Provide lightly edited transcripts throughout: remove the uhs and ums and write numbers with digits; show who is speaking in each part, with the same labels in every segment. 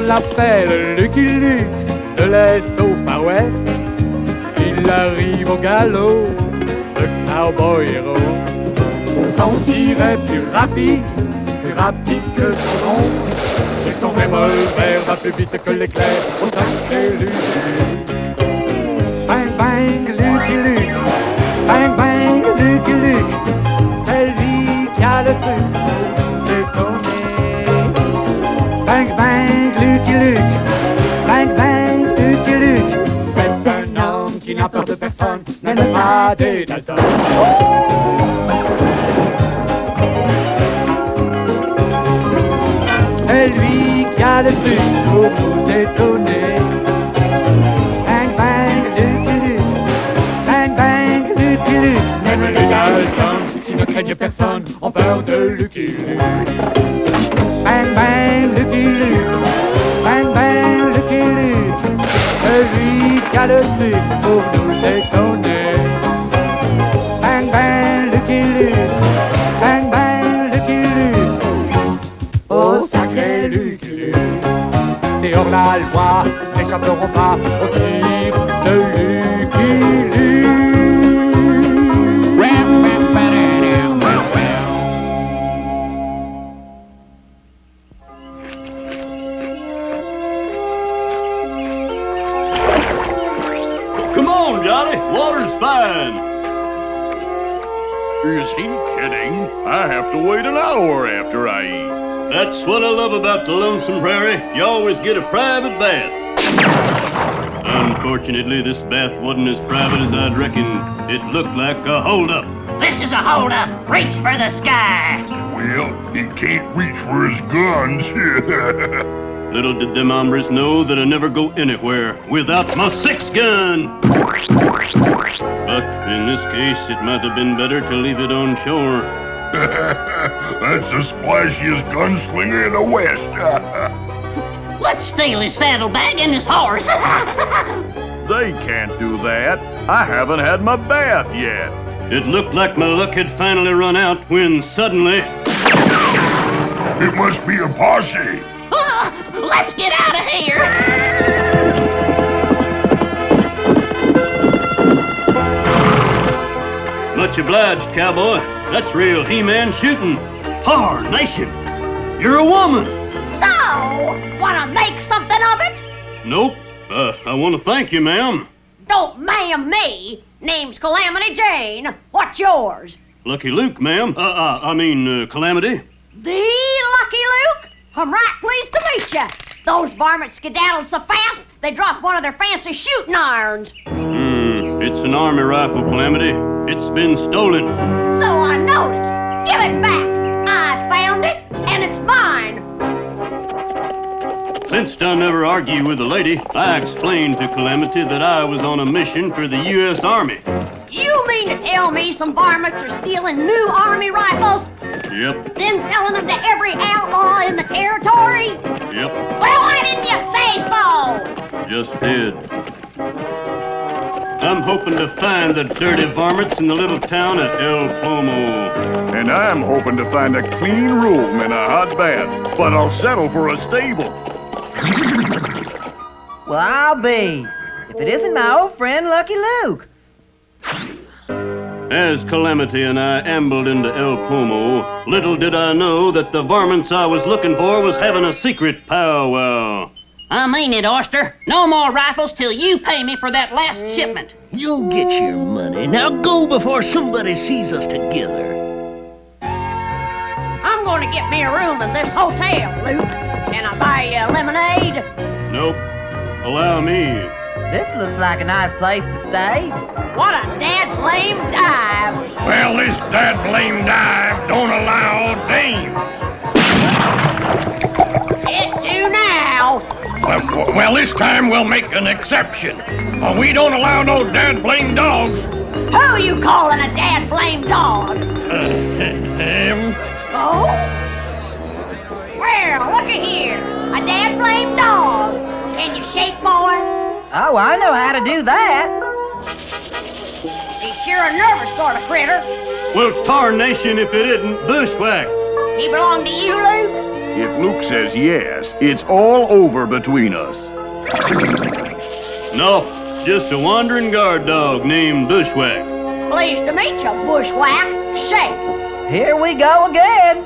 Speaker 1: l'appelle Lucky Luke, de l'Est au Far West. Il arrive au galop, le cowboy héros. Son tir est plus rapide que son ombre. Et son revolver va plus vite que l'éclair au sacré Lucky Luke. Bang bang Lucky Luke, bang bang Lucky Luke, c'est lui qui a le truc pour nous étonner. Bang bang Lucky Luke, bang bang Lucky Luke, c'est un homme qui n'a peur de personne, même pas des Dalton. C'est lui qui a le truc pour nous étonner. Bang bang Lucky Luke, bang bang Lucky Luke, même les Dalton qui ne craignent personne ont peur de Lucky Luke. Bang bang Lucky Luke, bang bang Lucky Luke, celui qui a le truc pour nous étonner. Bang bang Lucky Luke, bang bang Lucky Luke, oh sacré Lucky Luke. Et hors la loi n'échapperont pas au tir de Lucky Luke.
Speaker 2: Come on, Johnny, water's fine.
Speaker 3: Is he kidding? I have to wait an hour after I eat.
Speaker 2: That's what I love about the Lonesome Prairie. You always get a private bath. Unfortunately, this bath wasn't as private as I'd reckoned. It looked like a holdup.
Speaker 4: This is a holdup. Reach for the sky.
Speaker 3: Well, he can't reach for his guns.
Speaker 2: Little did them hombres know that I never go anywhere without my 6-gun. But in this case, it might have been better to leave it on shore.
Speaker 3: That's the splashiest gunslinger in the West.
Speaker 4: Let's steal his saddlebag and his horse.
Speaker 3: They can't do that. I haven't had my bath yet.
Speaker 2: It looked like my luck had finally run out when suddenly...
Speaker 3: It must be a posse.
Speaker 4: Let's get out of here.
Speaker 2: Much obliged, cowboy. That's real He-Man shooting. Tarnation! You're a woman.
Speaker 4: So, wanna make something of it?
Speaker 2: Nope. I want to thank you, ma'am.
Speaker 4: Don't ma'am me. Name's Calamity Jane. What's yours?
Speaker 2: Lucky Luke, ma'am. Calamity.
Speaker 4: The Lucky Luke? I'm right pleased to meet you. Those varmints skedaddled so fast, they dropped one of their fancy shooting irons.
Speaker 2: It's an army rifle, Calamity. It's been stolen.
Speaker 4: So I noticed. Give it back. I found it, and it's mine.
Speaker 2: Since I never argue with a lady, I explained to Calamity that I was on a mission for the U.S. Army.
Speaker 4: You mean to tell me some varmints are stealing new army rifles?
Speaker 2: Yep.
Speaker 4: Then selling them to every outlaw in the territory?
Speaker 2: Yep.
Speaker 4: Well, why didn't you say so?
Speaker 2: Just did. I'm hoping to find the dirty varmints in the little town at El Pomo.
Speaker 3: And I'm hoping to find a clean room and a hot bath, but I'll settle for a stable.
Speaker 5: Well, I'll be, if it isn't my old friend Lucky Luke.
Speaker 2: As Calamity and I ambled into El Pomo, little did I know that the varmints I was looking for was having a secret powwow.
Speaker 4: I mean it, Oyster. No more rifles till you pay me for that last shipment.
Speaker 6: You'll get your money. Now go before somebody sees us together.
Speaker 4: I'm going to get me a room in this hotel, Luke. Can I buy you a lemonade?
Speaker 2: Nope. Allow me.
Speaker 5: This looks like a nice place to stay.
Speaker 4: What a dad-blame dive.
Speaker 3: Well, this dad-blame dive don't allow dames.
Speaker 4: It do now.
Speaker 3: Well, this time we'll make an exception. We don't allow no dad-blame dogs.
Speaker 4: Who you calling a dad-blame dog?
Speaker 3: Him.
Speaker 4: Oh? Well, looky here. A dad-blame dog. Can you shake, boy?
Speaker 5: Oh, I know how to do that.
Speaker 4: He's sure a nervous sort of critter.
Speaker 2: Well, tarnation if it isn't bushwhack.
Speaker 4: He belong to you, Luke?
Speaker 7: If Luke says yes, it's all over between us.
Speaker 2: No, just a wandering guard dog named Bushwhack.
Speaker 4: Pleased to meet you, Bushwhack. Shake.
Speaker 5: Here we go again.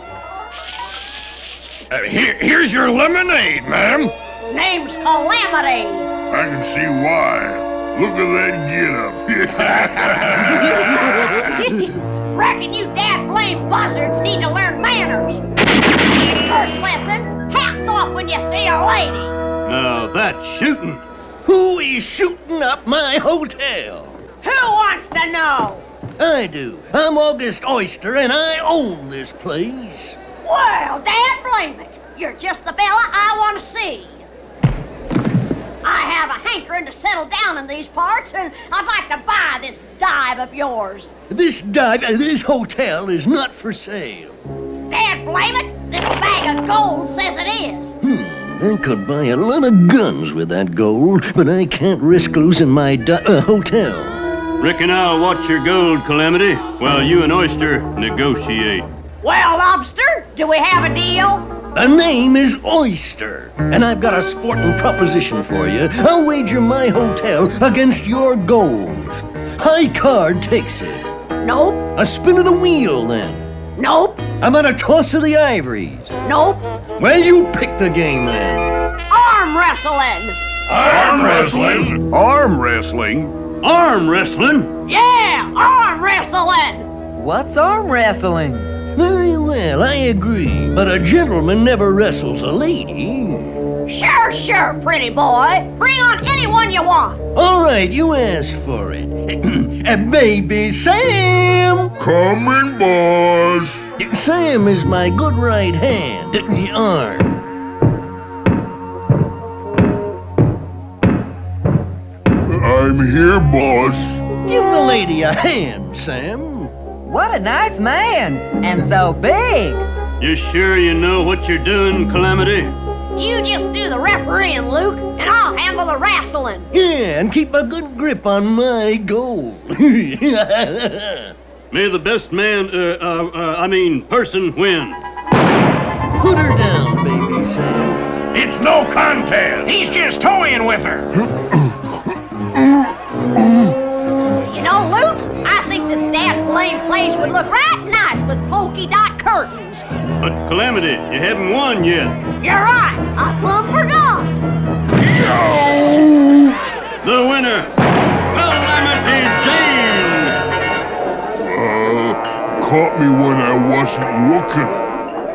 Speaker 3: Here's your lemonade, ma'am.
Speaker 4: Name's Calamity.
Speaker 7: I can see why. Look at that getup.
Speaker 4: Reckon you dad-blame buzzards need to learn manners. First lesson, hats off when you see a lady.
Speaker 2: Now that's shooting.
Speaker 6: Who is shooting up my hotel?
Speaker 4: Who wants to know?
Speaker 6: I do. I'm August Oyster, and I own this place.
Speaker 4: Well, dad blame it. You're just the fella I want to see. I have a hankering to settle down in these parts, and I'd like to buy this dive of yours.
Speaker 6: This hotel is not for sale.
Speaker 4: Dad blame it. This bag of gold says it is.
Speaker 6: I could buy a lot of guns with that gold, but I can't risk losing my hotel.
Speaker 2: Reckon I'll watch your gold, Calamity, while you and Oyster negotiate.
Speaker 4: Well, Lobster, do we have a deal?
Speaker 6: The name is Oyster, and I've got a sporting proposition for you. I'll wager my hotel against your gold. High card takes it.
Speaker 4: Nope.
Speaker 6: A spin of the wheel, then.
Speaker 4: Nope.
Speaker 6: How about a toss of the ivories?
Speaker 4: Nope.
Speaker 6: Well, you pick the game, then.
Speaker 4: Arm wrestling.
Speaker 3: Arm wrestling?
Speaker 7: Arm wrestling?
Speaker 2: Arm wrestling?
Speaker 4: Yeah, arm wrestling.
Speaker 5: What's arm wrestling?
Speaker 6: Very well, I agree. But a gentleman never wrestles a lady.
Speaker 4: Sure, pretty boy. Bring on anyone you want.
Speaker 6: All right, you asked for it. Baby Sam!
Speaker 7: Coming, boss.
Speaker 6: Sam is my good right hand, the arm.
Speaker 7: I'm here, boss.
Speaker 6: Give the lady a hand, Sam.
Speaker 5: What a nice man, and so big.
Speaker 2: You sure you know what you're doing, Calamity?
Speaker 4: You just do the refereeing, Luke, and I'll handle the wrestling.
Speaker 6: Yeah, and keep a good grip on my gold.
Speaker 2: May the best person win.
Speaker 6: Put her down, baby Sam.
Speaker 3: It's no contest. He's just toying with her.
Speaker 4: You know, Luke, I think this dad-blame place would look right nice with polka dot curtains.
Speaker 2: But Calamity, you haven't won yet.
Speaker 4: You're right. I plumb forgot.
Speaker 2: The winner, Calamity Jane.
Speaker 7: Caught me when I wasn't looking.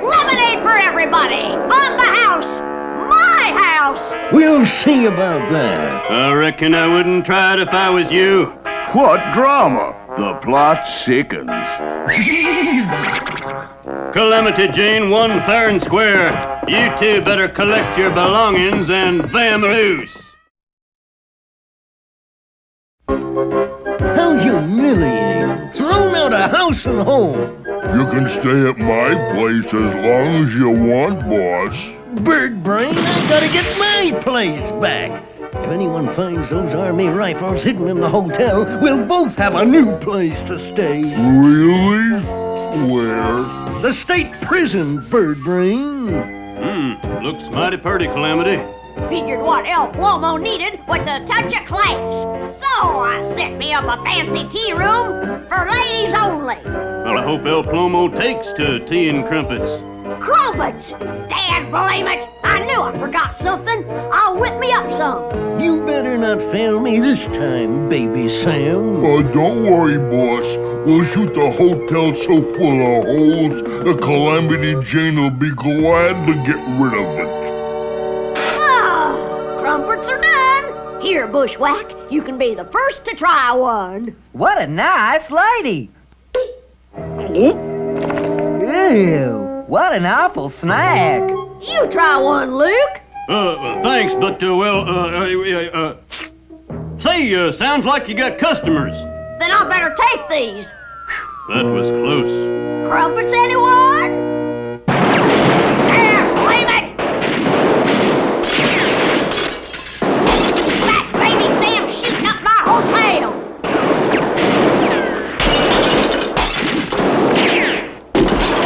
Speaker 4: Lemonade for everybody. On the house. My house.
Speaker 6: We'll see about that.
Speaker 2: I reckon I wouldn't try it if I was you.
Speaker 7: What drama? The plot sickens.
Speaker 2: Calamity Jane won fair and square. You two better collect your belongings and vamoose.
Speaker 6: How humiliating. Thrown out of house and home.
Speaker 7: You can stay at my place as long as you want, boss.
Speaker 6: Bird brain, I gotta get my place back. If anyone finds those army rifles hidden in the hotel, we'll both have a new place to stay.
Speaker 7: Really? Where?
Speaker 6: The state prison, bird brain.
Speaker 2: Looks mighty pretty, Calamity.
Speaker 4: Figured what El Plomo needed was a touch of class. So I set me up a fancy tea room for ladies only.
Speaker 2: Well, I hope El Plomo takes to tea and crumpets.
Speaker 4: Crumpets! Dad blame it! I knew I forgot something. I'll whip me up some.
Speaker 6: You better not fail me this time, baby Sam.
Speaker 7: Don't worry, boss. We'll shoot the hotel so full of holes, the Calamity Jane will be glad to get rid of it.
Speaker 4: Crumpets are done. Here, Bushwhack, you can be the first to try one.
Speaker 5: What a nice lady. Ew, what an awful snack.
Speaker 4: You try one, Luke.
Speaker 2: Thanks, but, say, sounds like you got customers.
Speaker 4: Then I better take these.
Speaker 2: That was close.
Speaker 4: Crumpets, anyone? There, blame it! That baby Sam's shooting up my hotel.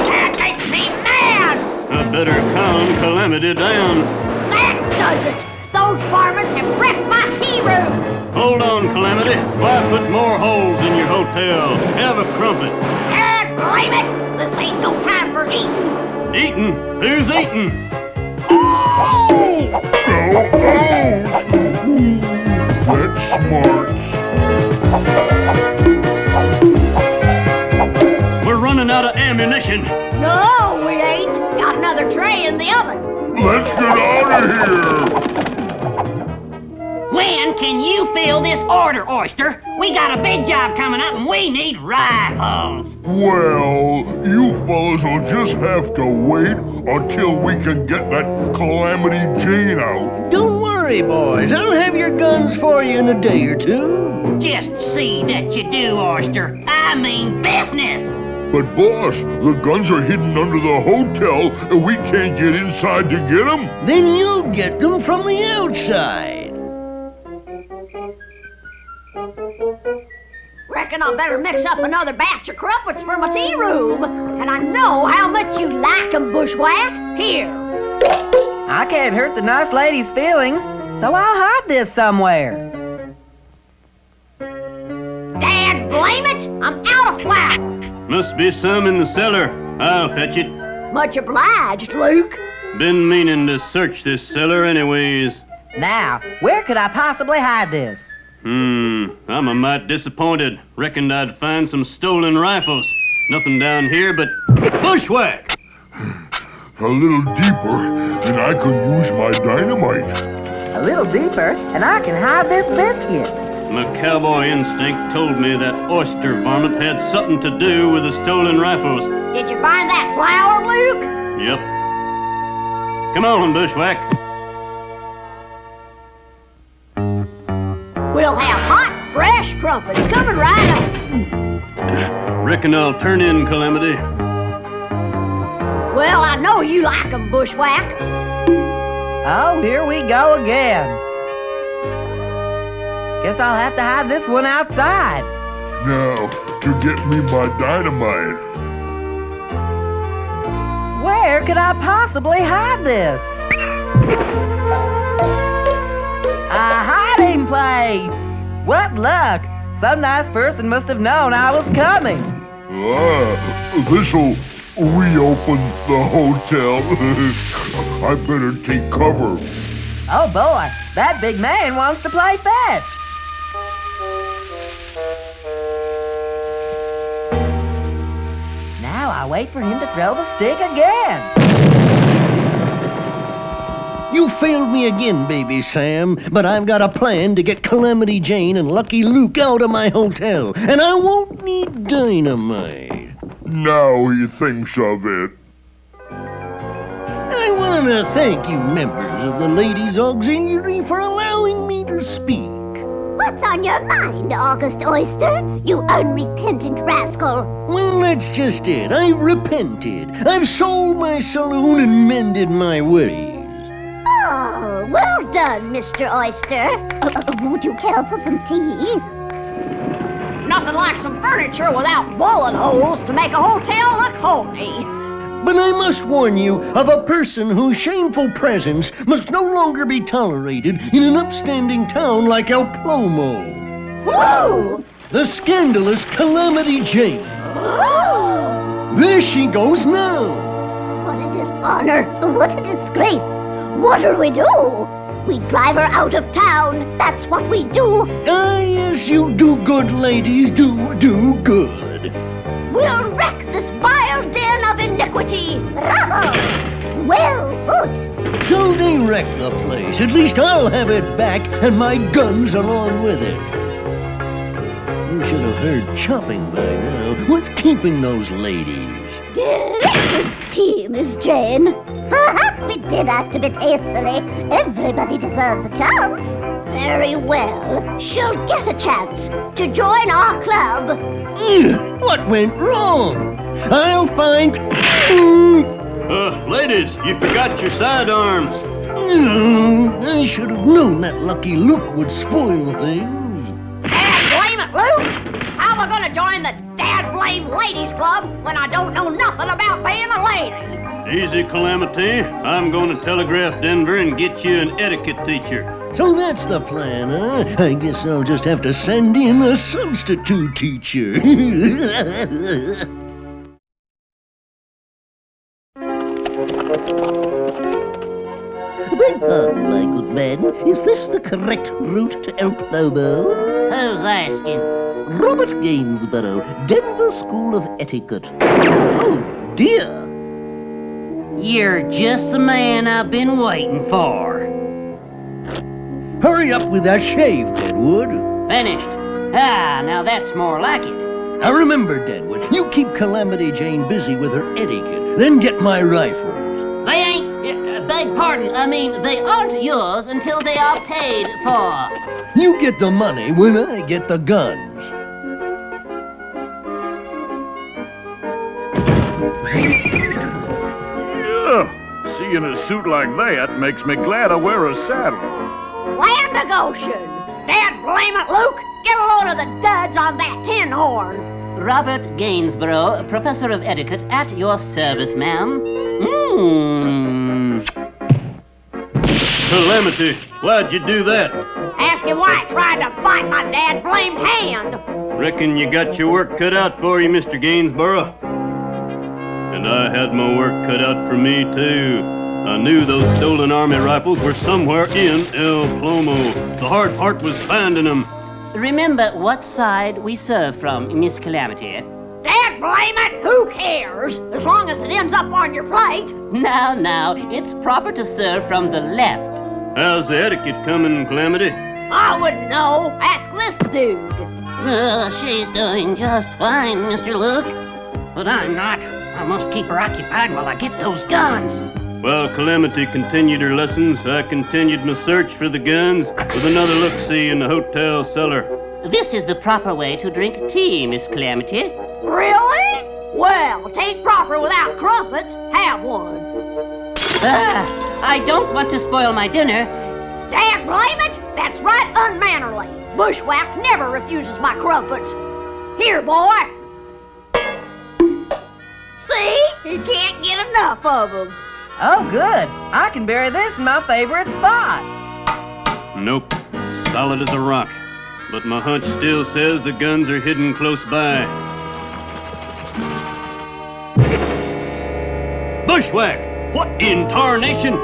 Speaker 4: That makes me mad.
Speaker 2: I better calm Calamity down.
Speaker 4: That does it! Those varmints have wrecked my tea room!
Speaker 2: Hold on, Calamity. Why put more holes in your hotel? Have a crumpet.
Speaker 4: And blame it! This ain't no time for eating!
Speaker 2: Eating? Who's eating?
Speaker 7: That's smart.
Speaker 2: We're running out of ammunition.
Speaker 4: No, we ain't! Got another tray in the oven!
Speaker 7: Let's get out of here.
Speaker 8: When can you fill this order, Oyster? We got a big job coming up and we need rifles.
Speaker 7: Well, you fellas will just have to wait until we can get that Calamity Jane out.
Speaker 6: Don't worry, boys. I'll have your guns for you in a day or two.
Speaker 8: Just see that you do, Oyster. I mean business.
Speaker 7: But boss, the guns are hidden under the hotel and we can't get inside to get them.
Speaker 6: Then you'll get them from the outside.
Speaker 4: Reckon I better mix up another batch of crumpets for my tea room. And I know how much you like 'em, Bushwhack. Here.
Speaker 5: I can't hurt the nice lady's feelings, so I'll hide this somewhere.
Speaker 4: Dad blame it! I'm out of flour.
Speaker 2: Must be some in the cellar. I'll fetch it.
Speaker 4: Much obliged, Luke.
Speaker 2: Been meaning to search this cellar anyways.
Speaker 5: Now, where could I possibly hide this?
Speaker 2: I'm a mite disappointed. Reckoned I'd find some stolen rifles. Nothing down here but bushwhack.
Speaker 7: A little deeper, and I can use my dynamite.
Speaker 5: A little deeper, and I can hide this biscuit.
Speaker 2: My cowboy instinct told me that oyster varmint had something to do with the stolen rifles.
Speaker 4: Did you find that flour, Luke?
Speaker 2: Yep. Come on, bushwhack.
Speaker 4: We'll have hot, fresh crumpets coming right up.
Speaker 2: Reckon I'll turn in, Calamity.
Speaker 4: Well, I know you like 'em, Bushwhack.
Speaker 5: Oh, here we go again. Guess I'll have to hide this one outside.
Speaker 7: Now, to get me my dynamite.
Speaker 5: Where could I possibly hide this? A hiding place! What luck! Some nice person must have known I was coming.
Speaker 7: This'll reopen the hotel. I better take cover.
Speaker 5: Oh boy, that big man wants to play fetch. Now I wait for him to throw the stick again.
Speaker 6: You failed me again, Baby Sam, but I've got a plan to get Calamity Jane and Lucky Luke out of my hotel, and I won't need dynamite.
Speaker 7: Now he thinks of it.
Speaker 6: I want to thank you members of the Ladies' Auxiliary for allowing me to speak.
Speaker 9: What's on your mind, August Oyster, you unrepentant rascal?
Speaker 6: Well, that's just it. I've repented. I've sold my saloon and mended my ways.
Speaker 9: Oh, well done, Mr. Oyster. Would you care for some tea?
Speaker 4: Nothing like some furniture without bullet holes to make a hotel look homey.
Speaker 6: But I must warn you of a person whose shameful presence must no longer be tolerated in an upstanding town like El Plomo.
Speaker 4: Whoa!
Speaker 6: The scandalous Calamity Jane.
Speaker 4: Oh!
Speaker 6: There she goes now.
Speaker 9: What a dishonor. What a disgrace. What'll we do? We drive her out of town. That's what we do.
Speaker 6: Ah, yes, you do good, ladies. Do good.
Speaker 4: We'll wreck this vile den of iniquity.
Speaker 9: Bravo! Well put.
Speaker 6: So they wreck the place. At least I'll have it back and my guns along with it. You should have heard chopping by now. What's keeping those ladies?
Speaker 9: Delicious tea, Miss Jane. Perhaps we did act a bit hastily. Everybody deserves a chance.
Speaker 4: Very well. She'll get a chance to join our club.
Speaker 6: What went wrong? I'll find...
Speaker 2: Ladies, you forgot your sidearms.
Speaker 6: I should have known that Lucky Luke would spoil things.
Speaker 4: And blame it, Luke. How am I gonna join the dad-blame ladies club when I don't know nothing about being a lady?
Speaker 2: Easy, Calamity. I'm going to telegraph Denver and get you an etiquette teacher.
Speaker 6: So that's the plan, huh? I guess I'll just have to send in a substitute teacher. Beg pardon, my good man. Is this the correct route to El Plomo?
Speaker 8: Who's asking?
Speaker 6: Robert Gainsborough, Denver School of Etiquette. Oh, dear.
Speaker 8: You're just the man I've been waiting for.
Speaker 6: Hurry up with that shave, Deadwood.
Speaker 8: Finished. Ah, now that's more like it.
Speaker 6: Now remember, Deadwood, you keep Calamity Jane busy with her etiquette, then get my rifles.
Speaker 8: They ain't... beg pardon, I mean, they aren't yours until they are paid for.
Speaker 6: You get the money when I get the guns.
Speaker 3: Yeah, seeing a suit like that makes me glad I wear a saddle.
Speaker 4: Land of Goshen! Dad blame it, Luke! Get a load of the duds on that tin horn!
Speaker 8: Robert Gainsborough, Professor of Etiquette, at your service, ma'am.
Speaker 2: Calamity, why'd you do that?
Speaker 4: Ask him why he tried to bite my dad-blamed hand!
Speaker 2: Reckon you got your work cut out for you, Mr. Gainsborough. And I had my work cut out for me, too. I knew those stolen army rifles were somewhere in El Plomo. The hard part was finding them.
Speaker 8: Remember what side we serve from, Miss Calamity.
Speaker 4: Dad blame it! Who cares? As long as it ends up on your plate.
Speaker 8: Now, it's proper to serve from the left.
Speaker 2: How's the etiquette coming, Calamity?
Speaker 4: I wouldn't know. Ask this dude.
Speaker 8: She's doing just fine, Mr. Luke. But I'm not. I must keep her occupied while I get those guns.
Speaker 2: While Calamity continued her lessons, I continued my search for the guns with another look-see in the hotel cellar.
Speaker 8: This is the proper way to drink tea, Miss Calamity.
Speaker 4: Really? Well, it ain't proper without crumpets. Have one.
Speaker 8: I don't want to spoil my dinner.
Speaker 4: Dad blame it! That's right unmannerly. Bushwhack never refuses my crumpets. Here, boy. See? He can't get enough of them.
Speaker 5: Oh, good. I can bury this in my favorite spot.
Speaker 2: Nope. Solid as a rock. But my hunch still says the guns are hidden close by. Bushwhack! What in tarnation?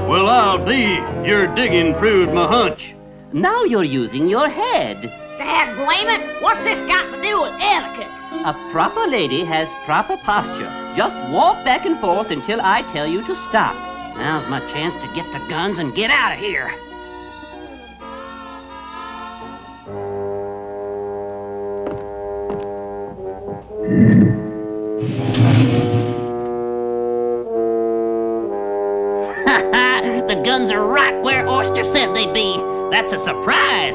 Speaker 2: Well, I'll be. Your digging proved my hunch.
Speaker 8: Now you're using your head.
Speaker 4: Dad blame it! What's this got to do with etiquette?
Speaker 8: A proper lady has proper posture. Just walk back and forth until I tell you to stop. Now's my chance to get the guns and get out of here. The guns are right where Oyster said they'd be. That's a surprise.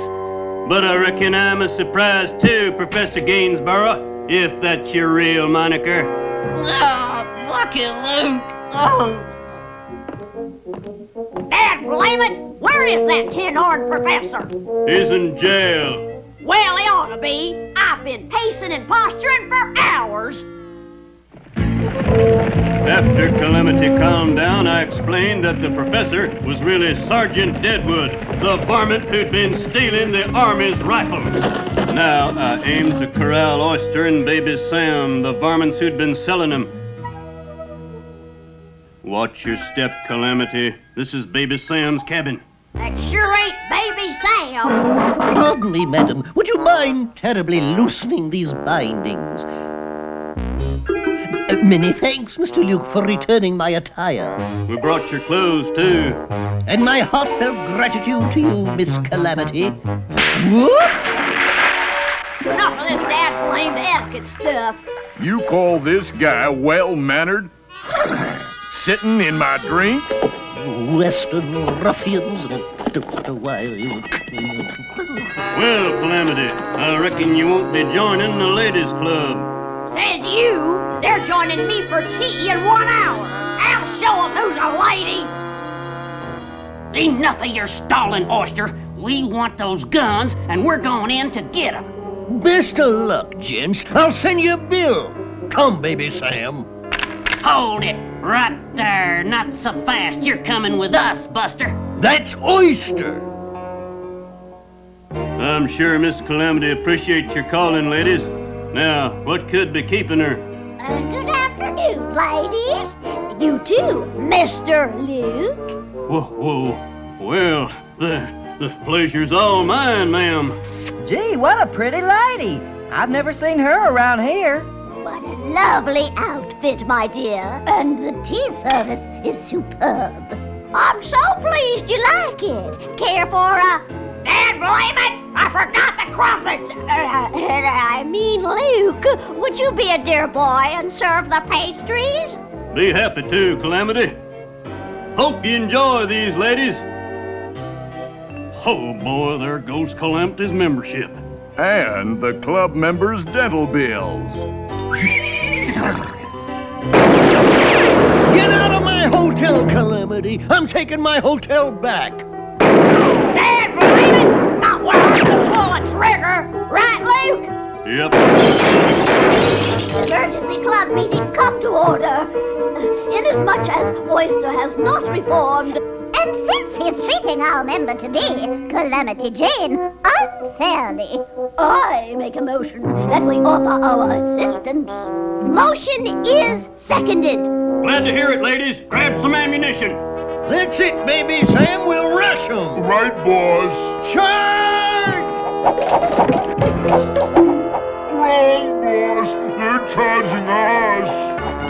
Speaker 2: But I reckon I'm a surprise too, Professor Gainsborough, if that's your real moniker.
Speaker 8: Oh, lucky Luke. Oh.
Speaker 4: Dad blame it! Where is that tin-horn professor?
Speaker 2: He's in jail.
Speaker 4: Well, he ought to be. I've been pacing and posturing for hours.
Speaker 2: After Calamity calmed down, I explained that the professor was really Sergeant Deadwood, the varmint who'd been stealing the Army's rifles. Now I aimed to corral Oyster and Baby Sam, the varmints who'd been selling them. Watch your step, Calamity. This is Baby Sam's cabin.
Speaker 4: That sure ain't Baby Sam.
Speaker 6: Pardon me, madam. Would you mind terribly loosening these bindings? Many thanks, Mr. Luke, for returning my attire.
Speaker 2: We brought your clothes, too.
Speaker 6: And my heartfelt gratitude to you, Miss Calamity. What?
Speaker 4: Enough of this dad-blamed etiquette stuff.
Speaker 3: You call this guy well-mannered? Sitting in my drink?
Speaker 6: Western ruffians.
Speaker 2: Well, Calamity, I reckon you won't be joining the ladies' club.
Speaker 4: Says you. They're joining me for tea in 1 hour. I'll show them who's a lady.
Speaker 8: Enough of your stalling, Oyster. We want those guns, and we're going in to get them.
Speaker 6: Best of luck, gents. I'll send you a bill. Come, baby Sam.
Speaker 8: Hold it right there. Not so fast. You're coming with us, Buster.
Speaker 6: That's Oyster.
Speaker 2: I'm sure Miss Calamity appreciates your calling, ladies. Now, what could be keeping her?
Speaker 9: Good afternoon, ladies. You too, Mr. Luke.
Speaker 2: Whoa. Well, the pleasure's all mine, ma'am.
Speaker 5: Gee, what a pretty lady. I've never seen her around here.
Speaker 9: What a lovely outfit, my dear. And the tea service is superb.
Speaker 4: I'm so pleased you like it. Care for a... Dad, blame it! I forgot the crumpets! I mean, Luke, would you be a dear boy and serve the pastries?
Speaker 2: Be happy to, Calamity. Hope you enjoy these, ladies. Oh boy, there goes Calamity's membership.
Speaker 10: And the club members' dental bills.
Speaker 6: Get out of my hotel, Calamity. I'm taking my hotel back.
Speaker 4: Dad, blame it! Not where I can pull a trigger! Right, Luke?
Speaker 2: Yep.
Speaker 9: Emergency club meeting come to order. Inasmuch as Oyster has not reformed, and since he's treating our member-to-be, Calamity Jane, unfairly, I make a motion that we offer our assistance. Motion is seconded.
Speaker 2: Glad to hear it, ladies. Grab some ammunition.
Speaker 6: That's it, baby Sam. We'll rush 'em.
Speaker 7: Right, boss.
Speaker 6: Charge!
Speaker 7: Wrong, boss. They're charging us.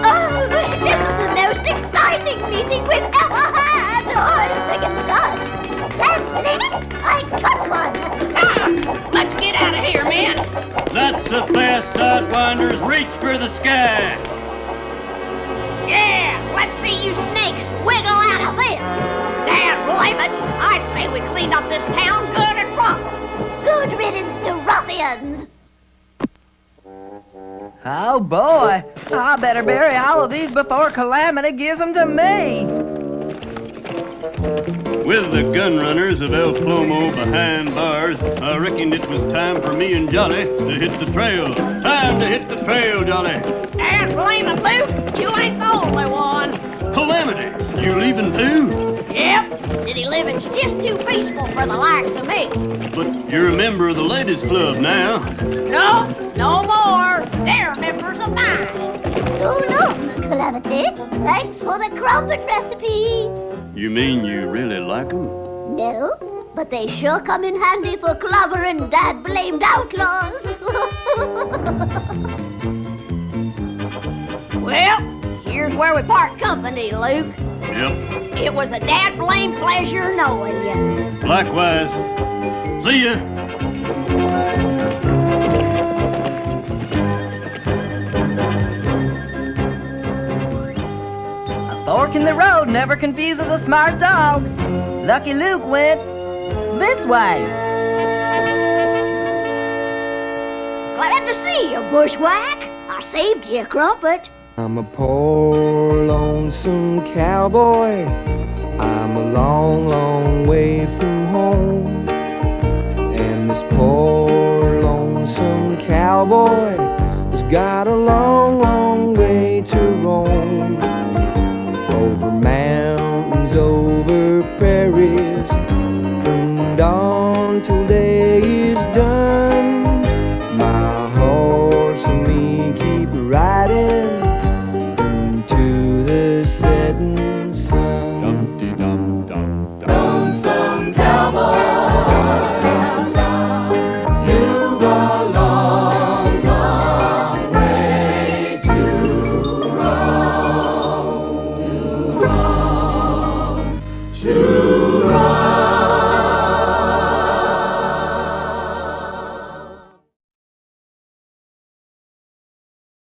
Speaker 9: Oh, this is the most exciting meeting we've ever had. I second that. Then, lady, I got one.
Speaker 8: Let's get out of here, men.
Speaker 2: That's the fast sidewinders. Reach for the sky.
Speaker 4: Yeah, let's see you snakes wiggle out of this. Dad, blame it! I'd say we cleaned up this town good and proper.
Speaker 9: Good riddance to ruffians.
Speaker 5: Oh boy, I better bury all of these before Calamity gives them to me.
Speaker 2: With the gun runners of El Plomo behind bars, I reckoned it was time for me and Jolly to hit the trail. Time to hit the trail, Jolly.
Speaker 4: Dad, blame it, Luke! You ain't the only one.
Speaker 2: Calamity, you leaving too?
Speaker 4: Yep, city living's just too peaceful for the likes of me.
Speaker 2: But you're a member of the ladies' club now.
Speaker 4: No more. They're members of mine.
Speaker 9: So long, Calamity. Thanks for the crumpet recipe.
Speaker 2: You mean you really like 'em?
Speaker 9: No, but they sure come in handy for clobbering dad-blamed outlaws.
Speaker 4: Well, here's where we part company, Luke.
Speaker 2: Yep.
Speaker 4: It was a dad-blamed pleasure knowing you.
Speaker 2: Likewise. See ya.
Speaker 5: A fork in the road never confuses a smart dog. Lucky Luke went this way.
Speaker 4: Glad to see you, bushwhack. I saved you a crumpet.
Speaker 1: I'm a poor lonesome cowboy. I'm a long, long way from home. And this poor lonesome cowboy has got a long